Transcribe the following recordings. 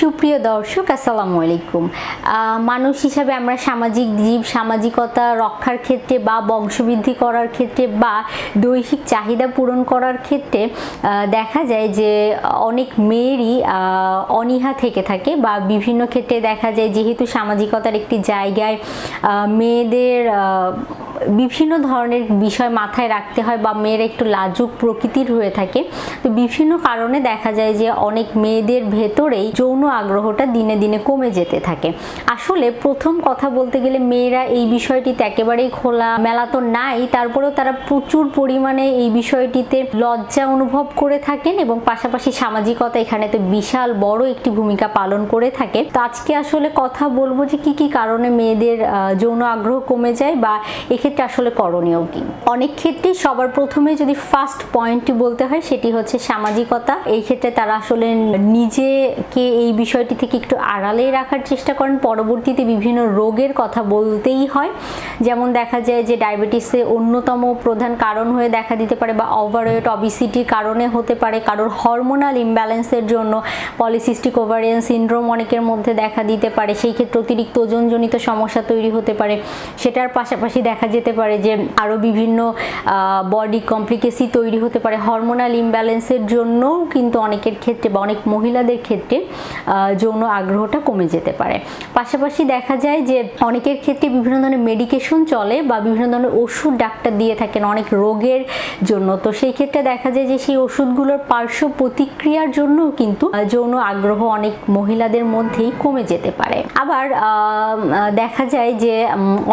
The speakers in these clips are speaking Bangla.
সুপ্রিয় দর্শক, আসসালামু আলাইকুম। মানুষ হিসাবে আমরা সামাজিক জীব। সামাজিকতা রক্ষার ক্ষেত্রে বা বংশবৃদ্ধি করার ক্ষেত্রে বা দৈহিক চাহিদা পূরণ করার ক্ষেত্রে দেখা যায় যে অনেক মেয়েরই অনীহা থেকে থাকে বা বিভিন্ন ক্ষেত্রে দেখা যায় যেহেতু সামাজিকতার একটি জায়গায় মেয়েদের বিভিন্ন ধরনের বিষয় মাথায় রাখতে হয় বা মেয়েরা একটু লাজুক প্রকৃতির হয়ে থাকে, তো বিভিন্ন কারণে দেখা যায় যে অনেক মেয়েদের ভেতরেই যৌন আগ্রহটা দিনে দিনে কমে যেতে থাকে। আসলে প্রথম কথা বলতে গেলে মেয়েরা এই বিষয়টিতে একেবারেই খোলা মেলা তো নাই, তারপরেও তারা প্রচুর পরিমাণে এই বিষয়টিতে লজ্জা অনুভব করে থাকেন এবং পাশাপাশি সামাজিকতা এখানে তো বিশাল বড় একটি ভূমিকা পালন করে থাকে। তো আজকে আসলে কথা বলবো যে কি কি কারণে মেয়েদের যৌন আগ্রহ কমে যায় বা এক্ষেত্রে আসলে করণীয় কি। অনেক ক্ষেত্রে সবার প্রথমে যদি ফার্স্ট পয়েন্টটি বলতে হয় সেটি হচ্ছে সামাজিকতা। এই ক্ষেত্রে তারা আসলে নিজেকে এই বিষয়টি থেকে একটু আড়ালে রাখার চেষ্টা করেন। পরবর্তীতে বিভিন্ন রোগের কথা বলতেই হয়, যেমন দেখা যায় যে ডায়াবেটিসের অন্যতম প্রধান কারণ হয়ে দেখা দিতে পারে বা ওভারওয়েট অবিসিটির কারণে হতে পারে, কারোর হরমোনাল ইমব্যালেন্সের জন্য পলিসিস্টিক ওভারিয়ান সিনড্রোম অনেকের মধ্যে দেখা দিতে পারে, সেই ক্ষেত্রে অতিরিক্ত ওজনজনিত সমস্যা তৈরি হতে পারে। সেটার পাশাপাশি দেখা যেতে পারে যে আরও বিভিন্ন বডি কমপ্লিকেসি তৈরি হতে পারে। হরমোনাল ইমব্যালেন্সের জন্যও কিন্তু অনেকের ক্ষেত্রে বা অনেক মহিলাদের ক্ষেত্রে যৌন আগ্রহটা কমে যেতে পারে। পাশাপাশি দেখা যায় যে অনেকের ক্ষেত্রে বিভিন্ন ধরনের মেডিকেশন চলে বা বিভিন্ন ধরনের ওষুধ ডাক্তার দিয়ে থাকেন অনেক রোগের জন্য, তো সেই ক্ষেত্রে দেখা যায় যে সেই ওষুধগুলোর পার্শ্ব প্রতিক্রিয়ার জন্যও কিন্তু যৌন আগ্রহ অনেক মহিলাদের মধ্যেই কমে যেতে পারে। আবার দেখা যায় যে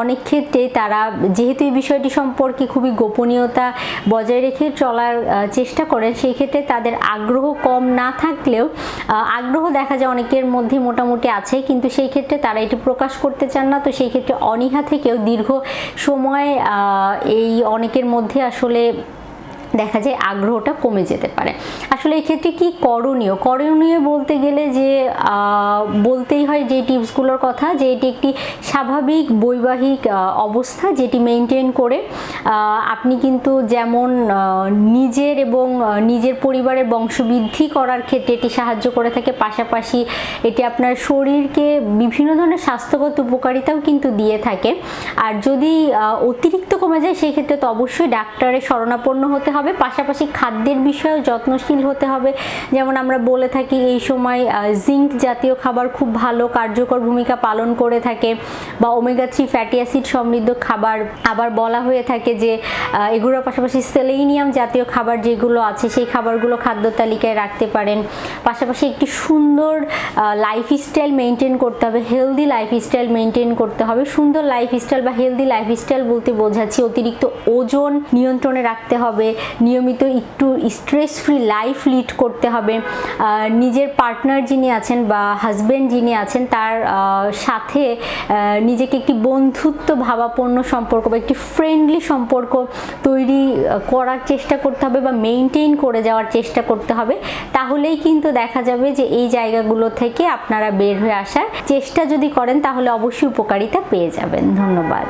অনেক ক্ষেত্রে তারা যেহেতু এই বিষয়টি সম্পর্কে খুবই গোপনীয়তা বজায় রেখে চলার চেষ্টা করেন, সেই ক্ষেত্রে তাদের আগ্রহ কম না থাকলেও আগ্রহ দেখা যায় অনেকের মধ্যে মোটামুটি আছে, কিন্তু সেই ক্ষেত্রে তারা এটি প্রকাশ করতে চান না। তো সেই ক্ষেত্রে অনীহা থেকেও দীর্ঘ সময় এই অনেকের মধ্যে আসলে দেখা যায় আগ্রহটা কমে যেতে পারে। আসলে এই ক্ষেত্রে কি করণীয় বলতে গেলে যে বলতেই হয় যে টিপসগুলোর কথা, যে এটি একটি স্বাভাবিক বৈবাহিক অবস্থা যেটি মেনটেন করে আপনি কিন্তু যেমন নিজের এবং নিজের পরিবারের বংশবৃদ্ধি করার ক্ষেত্রে এটি সাহায্য করে থাকে, পাশাপাশি এটি আপনার শরীরকে বিভিন্ন ধরনের স্বাস্থ্যগত উপকারিতাও কিন্তু দিয়ে থাকে। আর যদি অতিরিক্ত কমে যায় সেই ক্ষেত্রে তো অবশ্যই ডাক্তারের শরণাপন্ন হতে হবে। পাশাপাশি খাদ্যের বিষয়েও যত্নশীল হতে হবে। যেমন আমরা বলে থাকি এই সময় জিঙ্ক জাতীয় খাবার খুব ভালো কার্যকর ভূমিকা পালন করে থাকে, বা ওমেগা 3 ফ্যাটি অ্যাসিড সমৃদ্ধ খাবার। আবার বলা হয়ে থাকে যে এগুলোর পাশাপাশি সেলেনিয়াম জাতীয় খাবার যেগুলো আছে সেই খাবারগুলো খাদ্য তালিকায় রাখতে পারেন। পাশাপাশি একটি সুন্দর লাইফস্টাইল মেনটেন করতে হবে, হেলদি লাইফস্টাইল মেনটেন করতে হবে। সুন্দর লাইফস্টাইল বা হেলদি লাইফস্টাইল বলতে বোঝাচ্ছি অতিরিক্ত ওজন নিয়ন্ত্রণে রাখতে হবে, নিয়মিত একটু স্ট্রেস ফ্রি লাইফ লিড করতে হবে। নিজের পার্টনার যিনি আছেন বা হাজব্যান্ড যিনি আছেন তার সাথে নিজেকে একটি বন্ধুত্ব ভাবাপন্ন সম্পর্ক বা একটি ফ্রেন্ডলি সম্পর্ক তৈরি করার চেষ্টা করতে হবে বা মেনটেন করে যাওয়ার চেষ্টা করতে হবে। তাহলেই কিন্তু দেখা যাবে যে এই জায়গাগুলো থেকে আপনারা বের হয়ে আসার চেষ্টা যদি করেন তাহলে অবশ্যই উপকারিতা পেয়ে যাবেন। ধন্যবাদ।